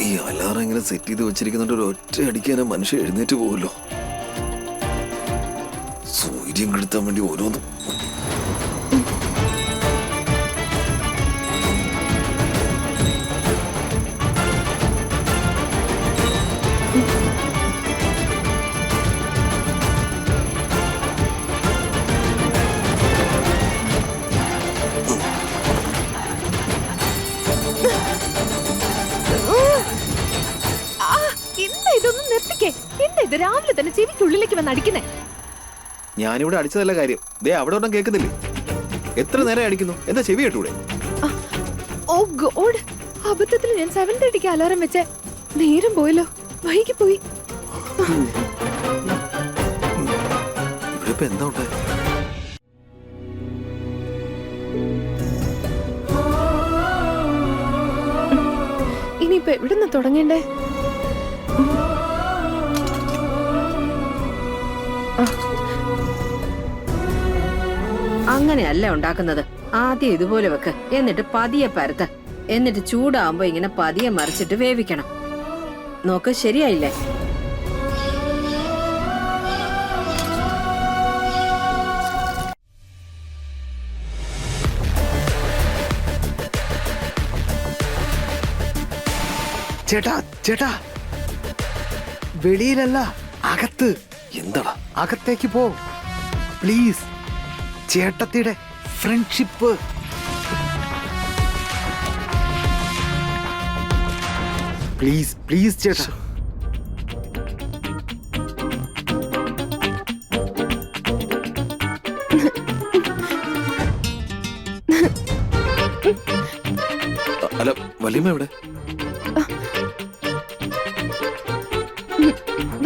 ഈ അലാറം ഇങ്ങനെ സെറ്റ് ചെയ്ത് വെച്ചിരിക്കുന്നുണ്ട്, ഒരു ഒറ്റ അടിക്കാനും മനുഷ്യൻ എഴുന്നേറ്റ് പോകുമല്ലോ. സൂര്യൻ കെടുത്താൻ വേണ്ടി ഓരോന്നും. രാവിലെ തന്നെ ചെവിക്കുള്ളിലേക്ക് വന്ന് അടിക്കുന്നേ. ഞാനിവിടെ അടിച്ചതല്ല കാര്യം, ദേ അവിടെ ഒന്നും കേൾക്കുന്നില്ലേ? എത്ര നേരം അടിക്കുന്നു, എന്താ ചെവി കേട്ടൂടെ? ഓ ഗോഡ്, അബദ്ധത്തിൽ ഞാൻ 7:30 അലാറം വെച്ചേ. നേരം പോയല്ലോ, വൈകി പോയി. ഇവിടെ എന്താ ഉണ്ടായത്? ഇനിയിപ്പോ എവിടുന്ന് തുടങ്ങണ്ടേ? അങ്ങനെയല്ല ഉണ്ടാക്കുന്നത്. ആദ്യം ഇതുപോലെ വെക്ക്, എന്നിട്ട് പതിയെ പരത്ത്, എന്നിട്ട് ചൂടാവുമ്പോ ഇങ്ങനെ പതിയെ മറിച്ചിട്ട് വേവിക്കണം. നോക്ക്, ശരിയായില്ലേ? ചേട്ടാ ചേട്ടാ, വെളിയിലല്ല, അകത്ത്. എന്താ? അകത്തേക്ക് പോ പ്ലീസ്. ചേട്ടത്തിയുടെ ഫ്രണ്ട്ഷിപ്പ്. പ്ലീസ് പ്ലീസ് ചേട്ടാ. അല്ല, വല്യമ്മ എവിടെ?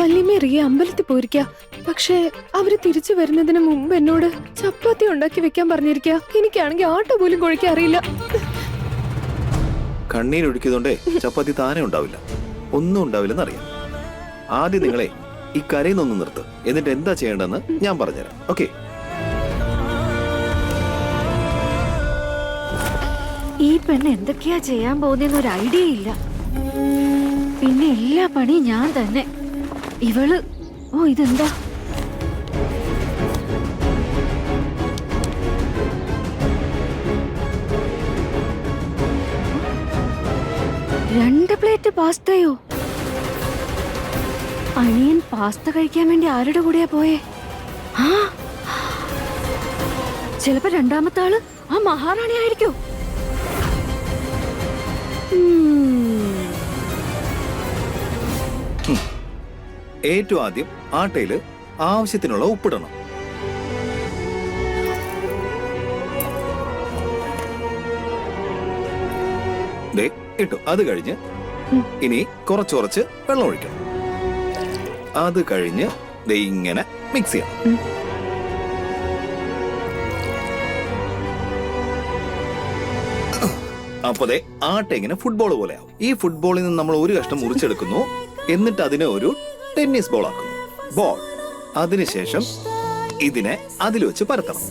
വല്യമ്മ റിയ അമ്പലത്തിൽ പോയിരിക്ക. പക്ഷേ അവര് തിരിച്ചു വരുന്നതിന് മുമ്പ് എന്നോട് ചപ്പാത്തി ഉണ്ടാക്കി വെക്കാൻ പറഞ്ഞിരിക്ക. എനിക്കാണെങ്കിൽ ആട്ട പോലും കുഴക്കാൻ അറിയില്ല. കണ്ണീരൊഴുക്കിയതുകൊണ്ടേ ചപ്പാത്തി താനെ ഉണ്ടാവില്ല, ഒന്നും ഉണ്ടാവില്ലെന്നറിയാം. ആദ്യം നിങ്ങളെ ഈ കരയിന്നൊന്ന് നിർത്ത്, എന്നിട്ട് എന്താ ചെയ്യേണ്ടെന്ന് ഞാൻ പറഞ്ഞുതരാം. ഓക്കെ? ഈ പെണ്ണ് എന്തൊക്കെയാ ചെയ്യാൻ പോകുന്നതെന്ന് ഒരു ഐഡിയ ഇല്ല. പിന്നെ എല്ലാ പണിയും ഞാൻ തന്നെ. ഇവള് ഇതെന്താ? രണ്ട് പ്ലേറ്റ് പാസ്തയോ? അനിയൻ പാസ്ത കഴിക്കാൻ വേണ്ടി ആരുടെ കൂടെയാ പോയേ? ചിലപ്പോ രണ്ടാമത്തെ ആള് ആ മഹാറാണി ആയിരിക്കോ? ഏറ്റവും ആദ്യം ആട്ടയില് ആവശ്യത്തിനുള്ള ഉപ്പിടണം. ഇട്ടു. അത് കഴിഞ്ഞ് ഇനി കുറച്ച് വെള്ളം ഒഴിക്കണം. അത് കഴിഞ്ഞ് ഇങ്ങനെ മിക്സ് ചെയ്യണം. അപ്പൊ ആട്ട ഇങ്ങനെ ഫുട്ബോൾ പോലെ ആവും. ഈ ഫുട്ബോളിൽ നിന്ന് നമ്മൾ ഒരു കഷ്ണം മുറിച്ചെടുക്കുന്നു, എന്നിട്ട് അതിനെ ഒരു ടെന്നീസ് ബോൾ ആക്കുന്നു. ബോൾ അതിനുശേഷം ഇതിനെ അതിൽ വെച്ച് പരത്തണം.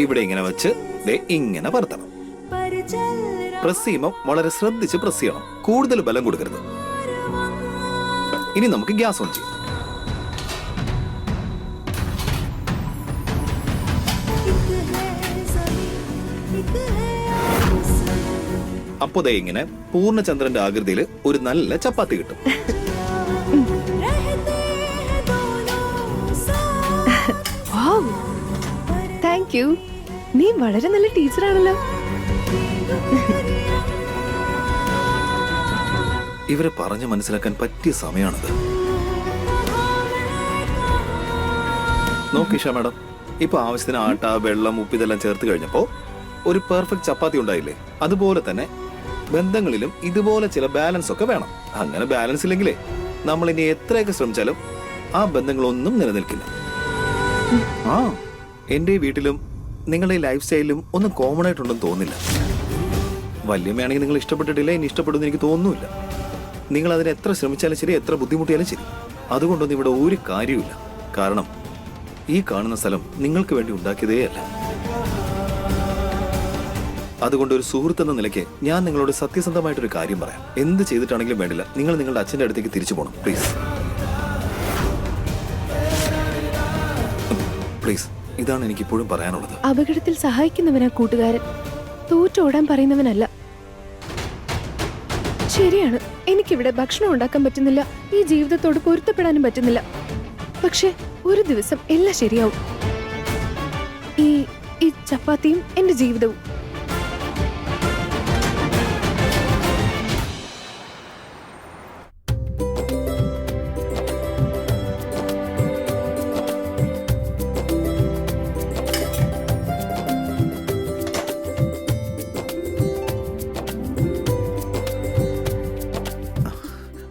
ഇവിടെ ഇങ്ങനെ വെച്ച് ഇങ്ങനെ പരത്തണം. പ്രസ് ചെയ്യുമ്പോൾ വളരെ ശ്രദ്ധിച്ച് പ്രസ് ചെയ്യണം, കൂടുതൽ ബലം കൊടുക്കരുത്. ഇനി നമുക്ക് ഗ്യാസ് ഓൺ ചെയ്യാം. അപ്പൊ ഇങ്ങനെ പൂർണ്ണചന്ദ്രന്റെ ആകൃതിയിൽ ഒരു നല്ല ചപ്പാത്തി കിട്ടും. Thank you. നീ വളരെ നല്ല ടീച്ചറാണല്ലോ. ഇവരെ പറഞ്ഞു മനസ്സിലാക്കാൻ പറ്റിയ സമയമാണത്. നോക്കിഷ മാഡം, ഇപ്പൊ ആവശ്യത്തിന് ആട്ട, വെള്ളം, ഉപ്പ് ഇതെല്ലാം ചേർത്ത് കഴിഞ്ഞപ്പോ ഒരു പെർഫെക്റ്റ് ചപ്പാത്തി ഉണ്ടായില്ലേ? അതുപോലെ തന്നെ ബന്ധങ്ങളിലും ഇതുപോലെ ചില ബാലൻസ് ഒക്കെ വേണം. അങ്ങനെ ബാലൻസ് ഇല്ലെങ്കിലേ നമ്മൾ ഇനി എത്രയൊക്കെ ശ്രമിച്ചാലും ആ ബന്ധങ്ങളൊന്നും നിലനിൽക്കില്ല. എന്റെ വീട്ടിലും നിങ്ങളുടെ ലൈഫ് സ്റ്റൈലിലും ഒന്നും കോമൺ ആയിട്ടുണ്ടെന്ന് തോന്നുന്നില്ല. വല്യമ്മയാണെങ്കിൽ നിങ്ങൾ ഇഷ്ടപ്പെട്ടിട്ടില്ല, ഇനി ഇഷ്ടപ്പെടുന്ന എനിക്ക് തോന്നുന്നില്ല. നിങ്ങൾ അതിന് എത്ര ശ്രമിച്ചാലും ശരി, എത്ര ബുദ്ധിമുട്ടിയാലും ശരി, അതുകൊണ്ടൊന്നും ഇവിടെ ഒരു കാര്യമില്ല. കാരണം ഈ കാണുന്ന സ്ഥലം നിങ്ങൾക്ക് വേണ്ടി ഉണ്ടാക്കിയതേ അല്ല. അതുകൊണ്ട് ഒരു സുഹൃത്ത് എന്ന നിലയ്ക്ക് ഞാൻ നിങ്ങളോട് സത്യസന്ധമായിട്ടൊരു കാര്യം പറയാം. എന്ത് ചെയ്തിട്ടാണെങ്കിലും വേണ്ടില്ല, നിങ്ങൾ നിങ്ങളുടെ അച്ഛൻ്റെ അടുത്തേക്ക് തിരിച്ചു പോകണം. പ്ലീസ് പ്ലീസ്, ഇതാണ് എനിക്ക് ഇപ്പോഴും പറയാനുള്ളത്. അപകടത്തിൽ സഹായിക്കുന്നവനാ കൂട്ടുകാരൻ, തോറ്റോടാൻ പറയുന്നവനല്ല. ശരിയാണ്, എനിക്കിവിടെ ഭക്ഷണം ഉണ്ടാക്കാൻ പറ്റുന്നില്ല, ഈ ജീവിതത്തോട് പൊരുത്തപ്പെടാനും പറ്റുന്നില്ല. പക്ഷെ ഒരു ദിവസം എല്ലാം ശരിയാവും. ഈ ചപ്പാത്തിയും എന്റെ ജീവിതവും.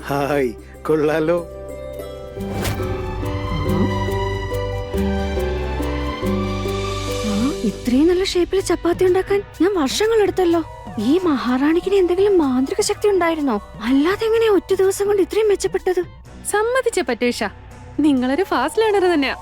ഹായ്, കൊള്ളാലോ. ഇത്രയും നല്ല ഷേപ്പിൽ ചപ്പാത്തി ഉണ്ടാക്കാൻ ഞാൻ വർഷങ്ങൾ എടുത്തല്ലോ. ഈ മഹാറാണിക്കിന് എന്തെങ്കിലും മാന്ത്രിക ശക്തി ഉണ്ടായിരുന്നോ? അല്ലാതെ എങ്ങനെയാ ഒറ്റ ദിവസം കൊണ്ട് ഇത്രയും മെച്ചപ്പെട്ടത്? സമ്മതിച്ച പറ്റേഷ, നിങ്ങളൊരു ഫാസ്റ്റ് ലേണർ തന്നെയാ.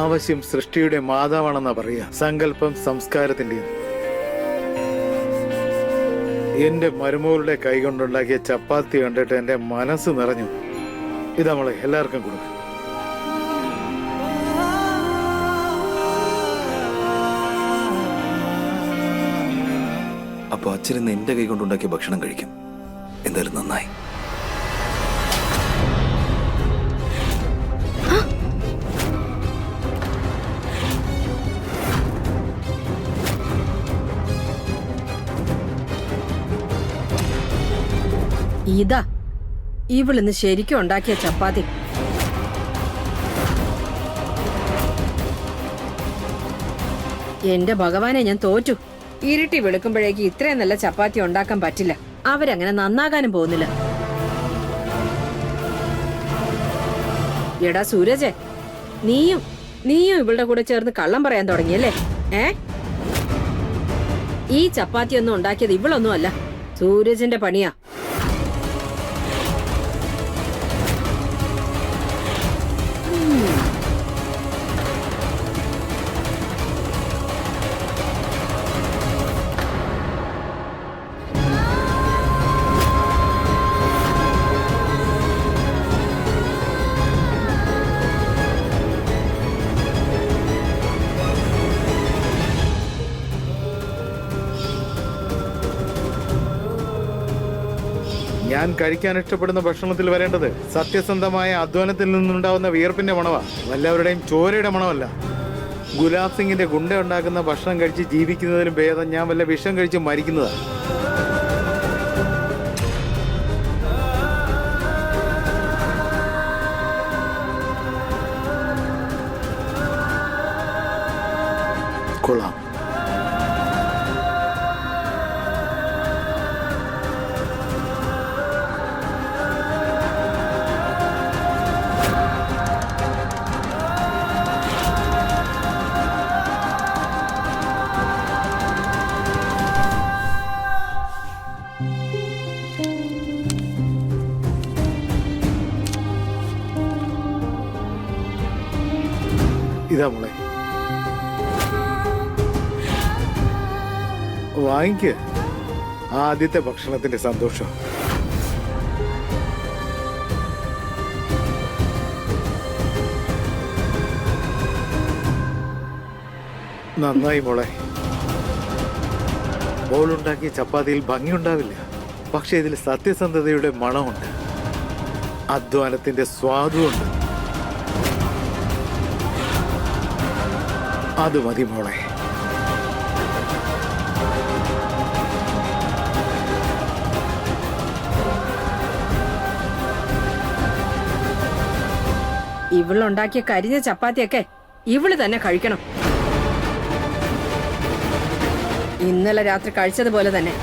ആവശ്യം സൃഷ്ടിയുടെ മാതാവാണെന്നാ പറയാ. സങ്കല്പം സംസ്കാരത്തിന്റെ. എന്റെ മരുമകളുടെ കൈകൊണ്ടുണ്ടാക്കിയ ചപ്പാത്തി കണ്ടിട്ട് എന്റെ മനസ്സ് നിറഞ്ഞു. ഇത് നമ്മളെ എല്ലാവർക്കും കൊടുക്കും. അപ്പൊ അച്ഛനിന്ന് എന്റെ കൈ കൊണ്ടുണ്ടാക്കിയ ഭക്ഷണം കഴിക്കും. എന്തായാലും നന്നായി. ഇതാ ഇവളിന്ന് ശരിക്കും ഉണ്ടാക്കിയ ചപ്പാത്തി. എന്റെ ഭഗവാനെ, ഞാൻ തോറ്റു. ഇരുട്ടി വെളുക്കുമ്പോഴേക്ക് ഇത്രയും നല്ല ചപ്പാത്തി ഉണ്ടാക്കാൻ പറ്റില്ല. അവരങ്ങനെ നന്നാകാനും പോകുന്നില്ല. എടാ സൂരജെ, നീയും ഇവളുടെ കൂടെ ചേർന്ന് കള്ളം പറയാൻ തുടങ്ങിയല്ലേ? ഈ ചപ്പാത്തി ഒന്നും ഉണ്ടാക്കിയത് ഇവളൊന്നും അല്ല, സൂരജിന്റെ പണിയാ. ഞാൻ കഴിക്കാൻ ഇഷ്ടപ്പെടുന്ന ഭക്ഷണത്തിൽ വരേണ്ടത് സത്യസന്ധമായ അധ്വാനത്തിൽ നിന്നുണ്ടാവുന്ന വിയർപ്പിന്റെ മണവാ, വല്ലവരുടെയും ചോരയുടെ മണമല്ല. ഗുലാബ് സിംഗിന്റെ ഗുണ്ട ഉണ്ടാക്കുന്ന ഭക്ഷണം കഴിച്ച് ജീവിക്കുന്നതിലും ഭേദം ഞാൻ വല്ല വിഷം കഴിച്ച് മരിക്കുന്നതാ. കൊള്ളാം. ഇതാ മോളെ, വാങ്ങിക്ക്. ആദ്യത്തെ ഭക്ഷണത്തിന്റെ സന്തോഷം. നന്നായി മോളെ. മോളുണ്ടാക്കിയ ചപ്പാത്തിയിൽ ഭംഗിയുണ്ടാവില്ല, പക്ഷെ ഇതിൽ സത്യസന്ധതയുടെ മണമുണ്ട്, അധ്വാനത്തിന്റെ സ്വാദുണ്ട്. അത് മതി മോളെ. ഇവളുണ്ടാക്കിയ കരിഞ്ഞ ചപ്പാത്തിയൊക്കെ ഇവള് തന്നെ കഴിക്കണം. ഇന്നലെ രാത്രി കഴിച്ചതുപോലെ തന്നെ.